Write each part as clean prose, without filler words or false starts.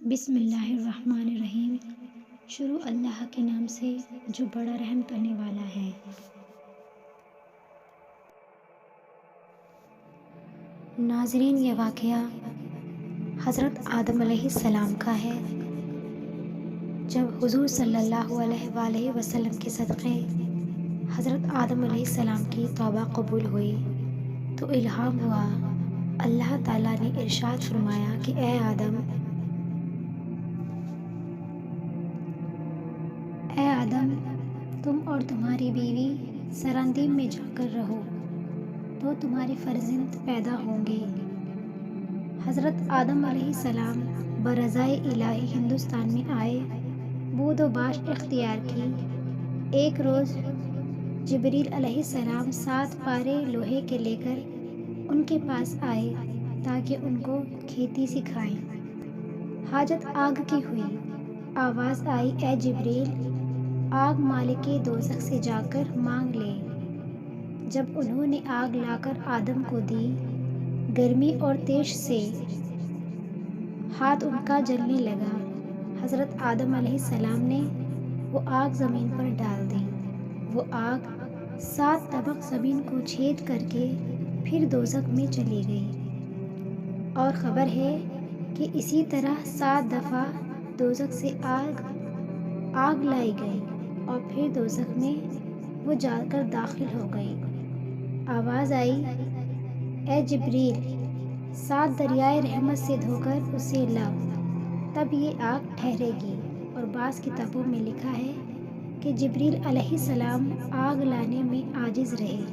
بسم اللہ الرحمن الرحیم۔ شروع اللہ کے نام سے جو بڑا رحم کرنے والا ہے۔ ناظرین، یہ واقعہ حضرت آدم علیہ السلام کا ہے۔ جب حضور صلی اللہ علیہ وآلہ وسلم کے صدقے حضرت آدم علیہ السلام کی توبہ قبول ہوئی تو الہام ہوا۔ اللہ تعالیٰ نے ارشاد فرمایا کہ اے آدم تم اور تمہاری بیوی سرندیم میں جا کر رہو تو تمہارے فرزند پیدا ہوں گے۔ حضرت آدم علیہ السلام برضائے الہی ہندوستان میں آئے، بود و باش اختیار کی۔ ایک روز جبریل علیہ السلام 7 پارے لوہے کے لے کر ان کے پاس آئے تاکہ ان کو کھیتی سکھائیں۔ حاجت آگ کی ہوئی۔ آواز آئی، اے جبریل، آگ مالک دوزخ سے جا کر مانگ لے۔ جب انہوں نے آگ لا کر آدم کو دی، گرمی اور تیش سے ہاتھ ان کا جلنے لگا۔ حضرت آدم علیہ السلام نے وہ آگ زمین پر ڈال دی۔ وہ آگ 7 طبق زمین کو چھید کر کے پھر دوزخ میں چلی گئی، اور خبر ہے کہ اسی طرح 7 دفعہ دوزخ سے آگ لائی گئی اور پھر دوزخ میں وہ جا کر داخل ہو گئی۔ آواز آئی، اے جبریل، 7 دریائے رحمت سے دھو کر اسے لاؤ، تب یہ آگ ٹھہرے گی۔ اور بعض کتابوں میں لکھا ہے کہ جبریل علیہ السلام آگ لانے میں عاجز رہے۔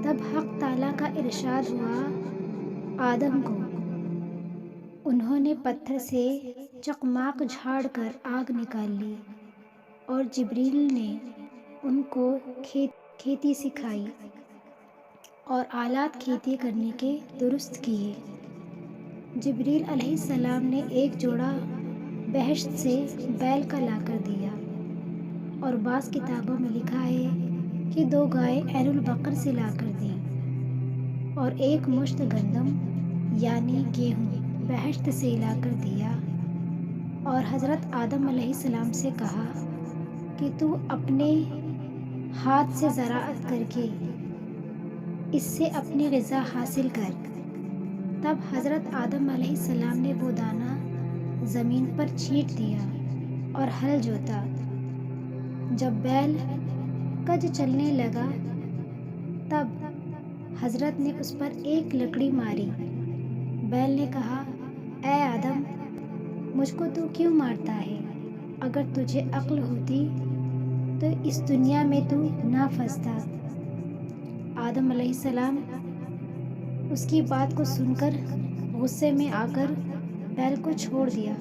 تب حق تعالیٰ کا ارشاد ہوا آدم کو۔ انہوں نے پتھر سے چقماق جھاڑ کر آگ نکال لی، اور جبریل نے ان کو کھیتی سکھائی اور آلات کھیتی کرنے کے درست کیے۔ جبریل علیہ السلام نے ایک جوڑا بہشت سے بیل کا لا کر دیا، اور بعض کتابوں میں لکھا ہے کہ 2 گائیں عین البقر سے لا کر دیں، اور ایک مشت گندم یعنی گیہوں بہشت سے لا کر دیا، اور حضرت آدم علیہ السلام سے کہا کہ تو اپنے ہاتھ سے زراعت کر کے اس سے اپنی غذا حاصل کر۔ تب حضرت آدم علیہ السلام نے وہ دانہ زمین پر چھینٹ دیا اور ہل جوتا۔ جب بیل کج چلنے لگا تب حضرت نے اس پر ایک لکڑی ماری۔ بیل نے کہا، اے آدم، مجھ کو تو کیوں مارتا ہے؟ اگر تجھے عقل ہوتی تو اس دنیا میں تو نہ پھنستا۔ آدم علیہ السلام اس کی بات کو سن کر غصے میں آ کر بیل کو چھوڑ دیا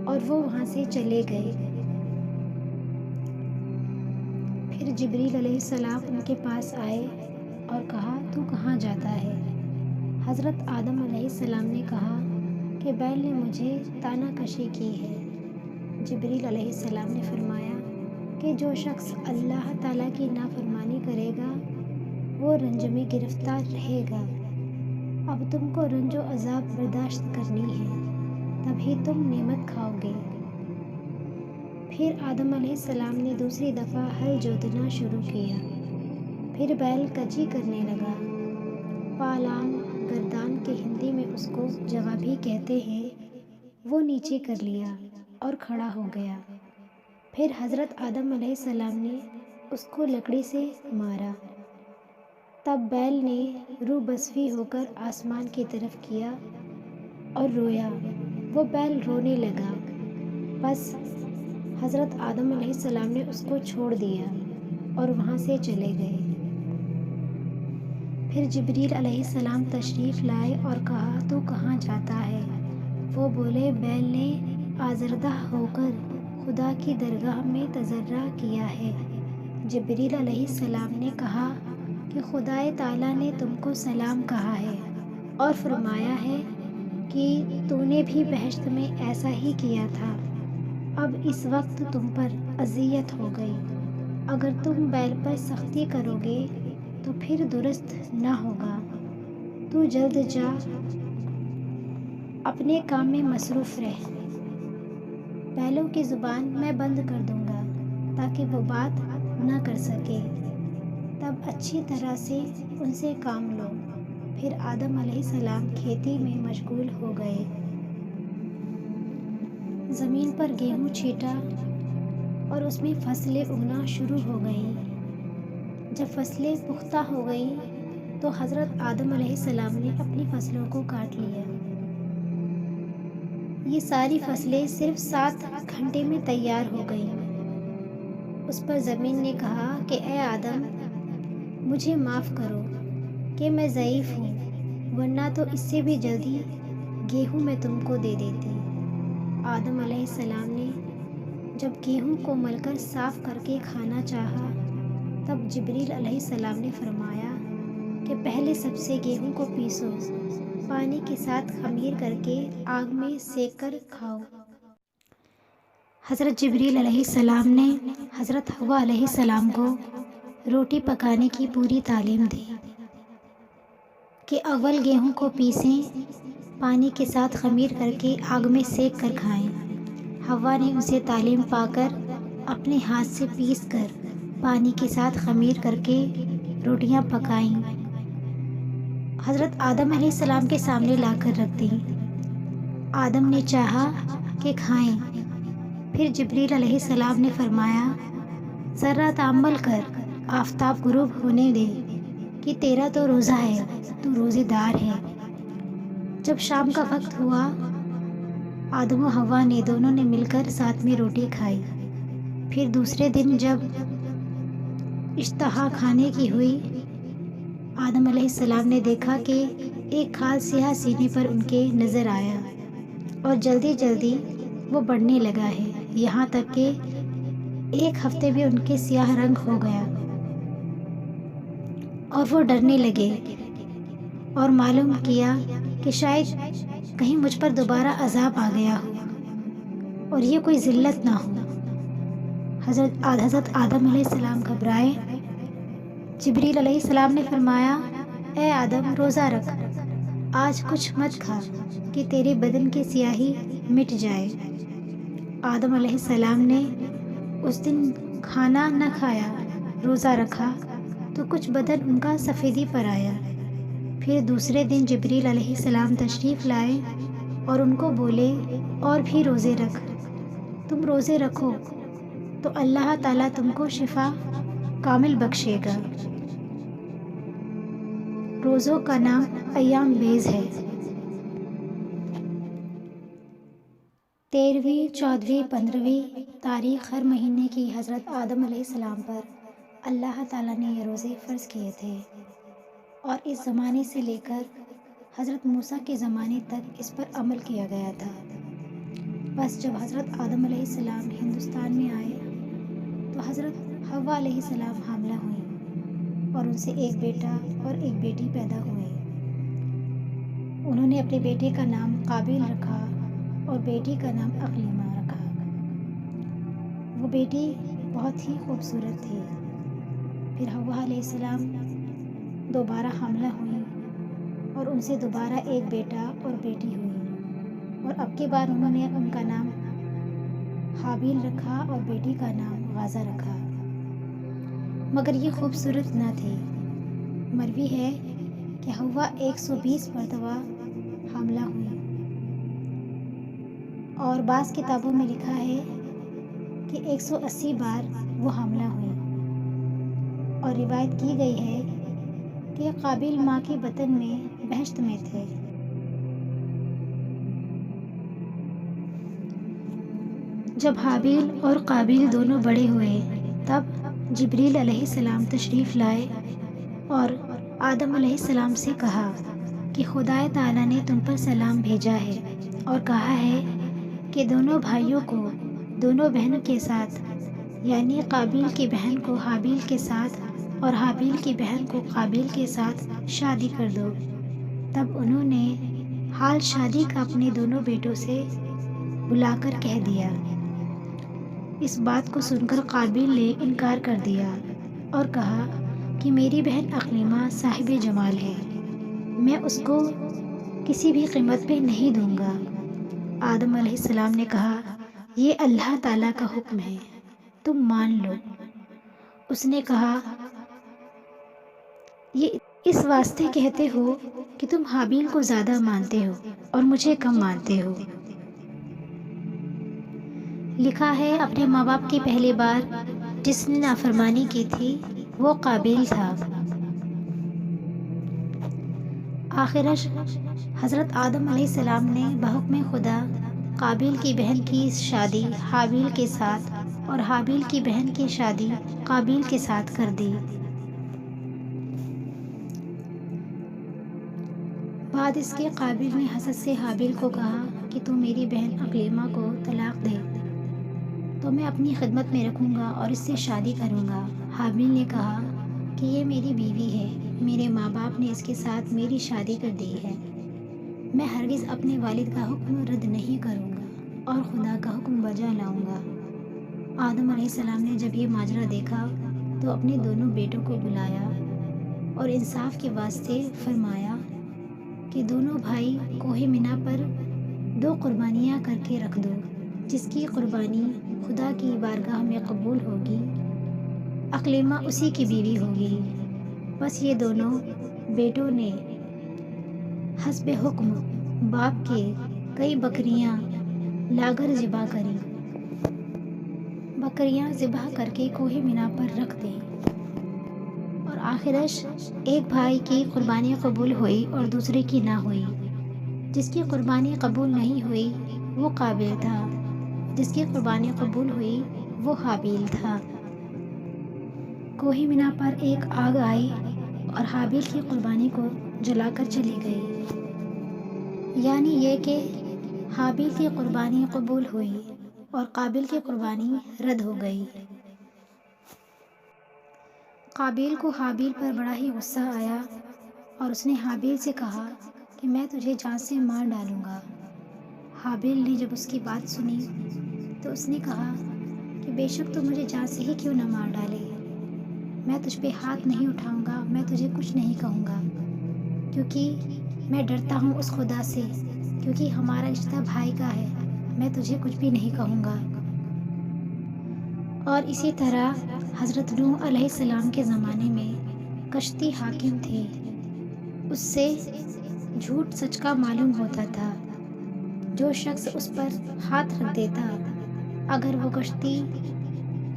اور وہ وہاں سے چلے گئے۔ پھر جبریل علیہ السلام ان کے پاس آئے اور کہا، تو کہاں جاتا ہے؟ حضرت آدم علیہ السلام نے کہا کہ بیل نے مجھے طعنہ کشی کی ہے۔ جبریل علیہ السلام نے فرمایا کہ جو شخص اللہ تعالیٰ کی نافرمانی کرے گا وہ رنج میں گرفتار رہے گا۔ اب تم کو رنج و عذاب برداشت کرنی ہے، تبھی تم نعمت کھاؤ گے۔ پھر آدم علیہ السلام نے دوسری دفعہ ہل جوتنا شروع کیا۔ پھر بیل کجی کرنے لگا۔ پالان گردان کے ہندی میں اس کو جگہ بھی کہتے ہیں، وہ نیچے کر لیا اور کھڑا ہو گیا۔ پھر حضرت آدم علیہ السلام نے اس کو لکڑی سے مارا۔ تب بیل نے روح بسوی ہو کر آسمان کی طرف کیا اور رویا۔ وہ بیل رونے لگا۔ بس حضرت آدم علیہ السلام نے اس کو چھوڑ دیا اور وہاں سے چلے گئے۔ پھر جبریل علیہ السلام تشریف لائے اور کہا، تو کہاں جاتا ہے؟ وہ بولے، بیل نے آزردہ ہو کر خدا کی درگاہ میں تضرع کیا ہے۔ جبریل علیہ السلام نے کہا کہ خدائے تعالیٰ نے تم کو سلام کہا ہے اور فرمایا ہے کہ تو نے بھی بہشت میں ایسا ہی کیا تھا۔ اب اس وقت تم پر اذیت ہو گئی۔ اگر تم بیل پر سختی کرو گے تو پھر درست نہ ہوگا۔ تو جلد جا، اپنے کام میں مصروف رہ۔ پہلوں کی زبان میں بند کر دوں گا تاکہ وہ بات نہ کر سکے، تب اچھی طرح سے ان سے کام لو۔ پھر آدم علیہ السلام کھیتی میں مشغول ہو گئے۔ زمین پر گیہوں چھیٹا اور اس میں فصلیں اگنا شروع ہو گئیں۔ جب فصلیں پختہ ہو گئیں تو حضرت آدم علیہ السلام نے اپنی فصلوں کو کاٹ لیا۔ یہ ساری فصلیں صرف 7 گھنٹے میں تیار ہو گئیں۔ اس پر زمین نے کہا کہ اے آدم، مجھے معاف کرو کہ میں ضعیف ہوں، ورنہ تو اس سے بھی جلدی گیہوں میں تم کو دے دیتی۔ آدم علیہ السلام نے جب گیہوں کو مل کر صاف کر کے کھانا چاہا، تب جبریل علیہ السلام نے فرمایا کہ پہلے سب سے گیہوں کو پیسو، پانی کے ساتھ خمیر کر کے آگ میں سینک کر کھاؤ۔ حضرت جبریل علیہ السلام نے حضرت حوا علیہ السلام کو روٹی پکانے کی پوری تعلیم دی کہ اول گیہوں کو پیسیں، پانی کے ساتھ خمیر کر کے آگ میں سینک کر کھائیں۔ حوا نے اسے تعلیم پا کر اپنے ہاتھ سے پیس کر پانی کے ساتھ خمیر کر کے روٹیاں پکائیں، حضرت آدم علیہ السلام کے سامنے لا کر رکھ دیں۔ آدم نے چاہا کہ کھائیں، پھر جبریل علیہ السلام نے فرمایا، ذرا تأمل کر، آفتاب غروب ہونے دے کہ تیرا تو روزہ ہے، تو روزے دار ہے۔ جب شام کا وقت ہوا، آدم و حوا نے دونوں نے مل کر ساتھ میں روٹی کھائی۔ پھر دوسرے دن جب اشتہا کھانے کی ہوئی، آدم علیہ السلام نے دیکھا کہ ایک کھال سیاہ سینے پر ان کے نظر آیا اور جلدی جلدی وہ بڑھنے لگا ہے، یہاں تک کہ ایک ہفتے میں ان کے سیاہ رنگ ہو گیا اور وہ ڈرنے لگے اور معلوم کیا کہ شاید کہیں مجھ پر دوبارہ عذاب آ گیا ہو اور یہ کوئی ذلت نہ ہو۔ حضرت آدم علیہ السلام گھبرائے۔ جبریل علیہ السلام نے فرمایا، اے آدم، روزہ رکھ، آج کچھ مت کھا کہ تیرے بدن کی سیاہی مٹ جائے۔ آدم علیہ السلام نے اس دن کھانا نہ کھایا، روزہ رکھا تو کچھ بدن ان کا سفیدی پر آیا۔ پھر دوسرے دن جبریل علیہ السلام تشریف لائے اور ان کو بولے، اور بھی روزے رکھ، تم روزے رکھو تو اللہ تعالیٰ تم کو شفا کامل بخشے گا۔ روزوں کا نام ایام بیز ہے۔ 13ویں، 14ویں، 15ویں تاریخ ہر مہینے کی حضرت آدم علیہ السلام پر اللہ تعالیٰ نے یہ روزے فرض کیے تھے، اور اس زمانے سے لے کر حضرت موسیٰ کے زمانے تک اس پر عمل کیا گیا تھا۔ بس جب حضرت آدم علیہ السلام ہندوستان میں آئے تو حضرت حوا علیہ السلام حاملہ ہوئیں اور ان سے ایک بیٹا اور ایک بیٹی پیدا ہوئے۔ انہوں نے اپنے بیٹے کا نام قابیل رکھا اور بیٹی کا نام اقلیمہ رکھا۔ وہ بیٹی بہت ہی خوبصورت تھی۔ پھر حوا علیہ السلام دوبارہ حاملہ ہوئیں اور ان سے دوبارہ ایک بیٹا اور بیٹی ہوئی، اور اب کی بار انہوں نے ان کا نام حابیل رکھا اور بیٹی کا نام غازہ رکھا۔ مگر یہ خوبصورت نہ تھی۔ مروی ہے کہ حوا 120 مرتبہ حاملہ ہوئی، اور بعض کتابوں میں لکھا ہے کہ 180 بار وہ حاملہ ہوئی، اور روایت کی گئی ہے کہ قابیل ماں کے بطن میں بہشت میں تھے۔ جب حابیل اور قابیل دونوں بڑے ہوئے تب جبریل علیہ السلام تشریف لائے اور آدم علیہ السلام سے کہا کہ خدا تعالیٰ نے تم پر سلام بھیجا ہے اور کہا ہے کہ دونوں بھائیوں کو دونوں بہنوں کے ساتھ، یعنی قابیل کی بہن کو حابیل کے ساتھ اور حابیل کی بہن کو قابیل کے ساتھ شادی کر دو۔ تب انہوں نے حال شادی کا اپنے دونوں بیٹوں سے بلا کر کہہ دیا۔ اس بات کو سن کر قابیل نے انکار کر دیا اور کہا کہ میری بہن اقلیمہ صاحب جمال ہے، میں اس کو کسی بھی قیمت پہ نہیں دوں گا۔ آدم علیہ السلام نے کہا یہ اللہ تعالیٰ کا حکم ہے، تم مان لو۔ اس نے کہا، یہ اس واسطے کہتے ہو کہ تم حابیل کو زیادہ مانتے ہو اور مجھے کم مانتے ہو۔ لکھا ہے اپنے ماں باپ کی پہلی بار جس نے نافرمانی کی تھی وہ قابیل تھا۔ آخرش حضرت آدم علیہ السلام نے بحکم خدا قابیل کی بہن کی شادی حابیل کے ساتھ اور حابیل کی بہن کی شادی قابیل کے ساتھ کر دی۔ بعد اس کے قابیل نے حسد سے حابیل کو کہا کہ تو میری بہن اقلیمہ کو طلاق دے تو میں اپنی خدمت میں رکھوں گا اور اس سے شادی کروں گا۔ حابیل نے کہا کہ یہ میری بیوی ہے، میرے ماں باپ نے اس کے ساتھ میری شادی کر دی ہے، میں ہرگز اپنے والد کا حکم رد نہیں کروں گا اور خدا کا حکم بجا لاؤں گا۔ آدم علیہ السلام نے جب یہ ماجرا دیکھا تو اپنے دونوں بیٹوں کو بلایا اور انصاف کے واسطے فرمایا کہ دونوں بھائی کوہ مینا پر 2 قربانیاں کر کے رکھ دو، جس کی قربانی خدا کی بارگاہ میں قبول ہوگی، اقلیمہ اسی کی بیوی ہوگی۔ بس یہ دونوں بیٹوں نے حسب حکم باپ کے کئی بکریاں لاگر ذبح کری، بکریاں ذبح کر کے کوہ مینا پر رکھ دیں، اور آخرش ایک بھائی کی قربانی قبول ہوئی اور دوسرے کی نہ ہوئی۔ جس کی قربانی قبول نہیں ہوئی وہ قابیل تھا، جس کی قربانی قبول ہوئی وہ حابیل تھا۔ کوہ مینا پر ایک آگ آئی اور حابیل کی قربانی کو جلا کر چلی گئی، یعنی یہ کہ حابیل کی قربانی قبول ہوئی اور قابیل کی قربانی رد ہو گئی۔ قابیل کو حابیل پر بڑا ہی غصہ آیا اور اس نے حابیل سے کہا کہ میں تجھے جان سے مار ڈالوں گا۔ حابیل نے جب اس کی بات سنی تو اس نے کہا کہ بے شک تو مجھے جان سے ہی کیوں نہ مار ڈالے، میں تجھ پہ ہاتھ نہیں اٹھاؤں گا، میں تجھے کچھ نہیں کہوں گا، کیونکہ میں ڈرتا ہوں اس خدا سے، کیونکہ ہمارا رشتہ بھائی کا ہے، میں تجھے کچھ بھی نہیں کہوں گا۔ اور اسی طرح حضرت نوح علیہ السلام کے زمانے میں کشتی حاکم تھے، اس سے جھوٹ سچ کا معلوم ہوتا تھا۔ جو شخص اس پر ہاتھ رکھ دیتا اگر وہ کشتی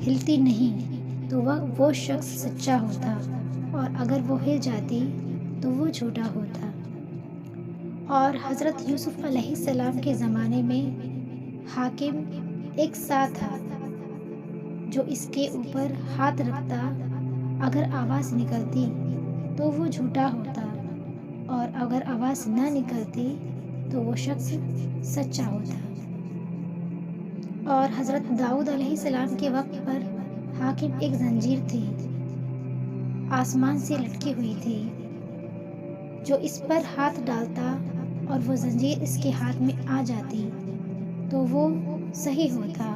ہلتی نہیں تو وہ شخص سچا ہوتا، اور اگر وہ ہل جاتی تو وہ جھوٹا ہوتا۔ اور حضرت یوسف علیہ السلام کے زمانے میں حاکم ایک سا تھا، جو اس کے اوپر ہاتھ رکھتا اگر آواز نکلتی تو وہ جھوٹا ہوتا، اور اگر آواز نہ نکلتی تو وہ شخص سچا ہوتا۔ اور حضرت داؤد علیہ السلام کے وقت پر حاکم ایک زنجیر تھی، آسمان سے لٹکی ہوئی تھی، جو اس پر ہاتھ ڈالتا اور وہ زنجیر اس کے ہاتھ میں آ جاتی تو وہ صحیح ہوتا،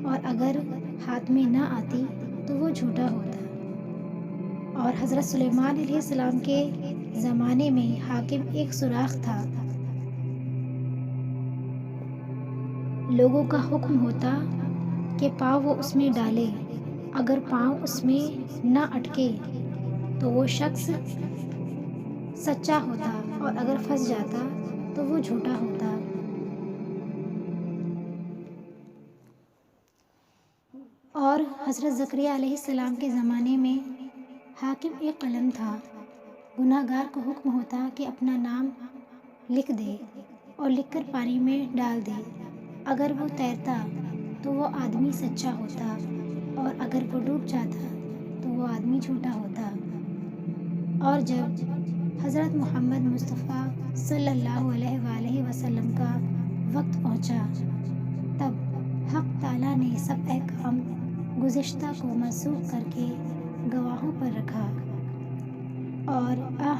اور اگر ہاتھ میں نہ آتی تو وہ جھوٹا ہوتا۔ اور حضرت سلیمان علیہ السلام کے زمانے میں حاکم ایک سوراخ تھا، لوگوں کا حکم ہوتا کہ پاؤں وہ اس میں ڈالے، اگر پاؤں اس میں نہ اٹکے تو وہ شخص سچا ہوتا، اور اگر پھنس جاتا تو وہ جھوٹا ہوتا۔ اور حضرت زکریا علیہ السلام کے زمانے میں حاکم ایک قلم تھا، گناہ گار کو حکم ہوتا کہ اپنا نام لکھ دے اور لکھ کر پانی میں ڈال دے، اگر وہ تیرتا تو وہ آدمی سچا ہوتا، اور اگر وہ ڈوب جاتا تو وہ آدمی جھوٹا ہوتا۔ اور جب حضرت محمد مصطفیٰ صلی اللہ علیہ وآلہ وسلم کا وقت پہنچا تب حق تعالیٰ نے سب احکام گزشتہ کو منسوخ کر کے گواہوں پر رکھا، اور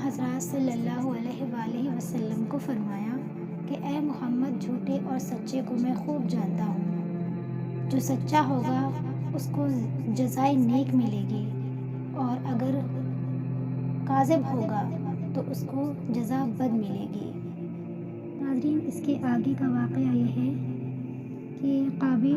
حضرت صلی اللہ علیہ وآلہ وسلم کو فرمایا کہ اے محمد، جھوٹے اور سچے کو میں خوب جانتا ہوں، جو سچا ہوگا اس کو جزائے نیک ملے گی، اور اگر کاذب ہوگا تو اس کو جزا بد ملے گی۔ ناظرین، اس کے آگے کا واقعہ یہ ہے کہ قابیل